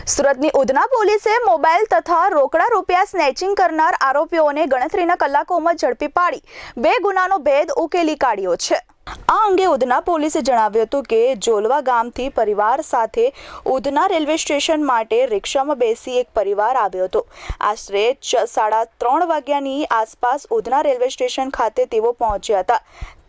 સુરતની ઉધના પોલીસે મોબાઈલ તથા રોકડા રૂપિયા સ્નેચિંગ કરનાર આરોપીઓને ગણતરીના કલાકોમાં ઝડપી પાડી 2 ગુનાનો ભેદ ઉકેલી કાઢ્યો છે। આ અંગે ઉધના પોલીસે જણાવ્યું હતું કે જોલવા ગામથી પરિવાર સાથે ઉધના રેલવે સ્ટેશન માટે રિક્ષામાં બેસી એક પરિવાર આવ્યો હતો। આશરે 3:30 વાગ્યાની આસપાસ ઉધના રેલવે સ્ટેશન ખાતે તેઓ પહોંચ્યા હતા।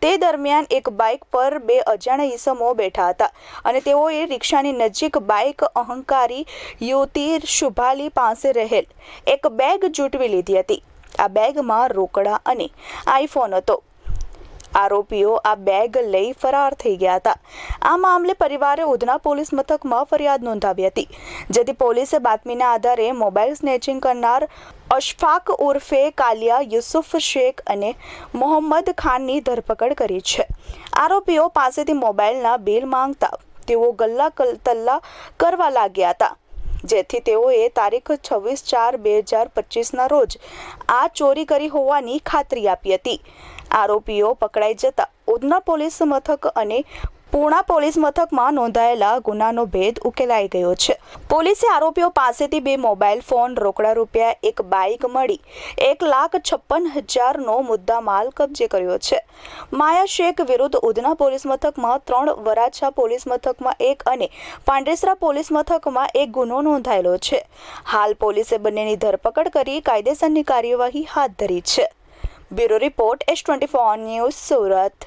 તે દરમિયાન એક બાઇક પર 2 અજાણ્યા ઈસમો બેઠા હતા અને તેઓએ રિક્ષાની નજીક બાઇક અહંકારી યુવતી શુભાલી પાસે રહેલ એક બેગ ઝૂંટવી લીધી હતી। આ બેગમાં રોકડા અને આઈફોન હતો। આરોપીઓ આ બેગ લઈ ફરાર થઈ ગયા હતા। આ મામલે પરિવારે ઉધના પોલીસ મથકમાં ફરિયાદ નોંધાવી હતી, જેથી પોલીસે બાતમીના આધારે મોબાઈલ સ્નેચિંગ કરનાર અશફાક ઉર્ફે કાલિયા યુસુફ શેખ અને મોહમ્મદ ખાનની ધરપકડ કરી છે। આરોપીઓ પાસેથી મોબાઈલના બિલ માંગતા તેઓ ગલ્લા તલ્લા કરવા લાગ્યા હતા, જેથી તેઓએ તારીખ 26/4/2025ના રોજ આ ચોરી કરી હોવાની ખાતરી આપી હતી। આરોપીઓ પકડાઈ જતા ઉધના પોલીસ મથક અને પૂણા પોલીસ મથકમાં નોંધાયેલા ગુનાનો ભેદ ઉકેલાઈ ગયો છે। પોલીસે આરોપીઓ પાસેથી 2 મોબાઈલ ફોન, રોકડા રૂપિયા, એક બાઇક મળી 1,56,000નો મુદ્દામાલ કબજે કર્યો છે। માયા શેખ વિરુદ્ધ ઉધના પોલીસ મથકમાં 3, વરાછા પોલીસ મથકમાં 1 અને પાંડેસરા પોલીસ મથકમાં 1 ગુનો નોંધાયેલો છે। હાલ પોલીસે બંનેની ધરપકડ કરી કાયદેસરની કાર્યવાહી હાથ ધરી છે। Bureau report S24 news Surat.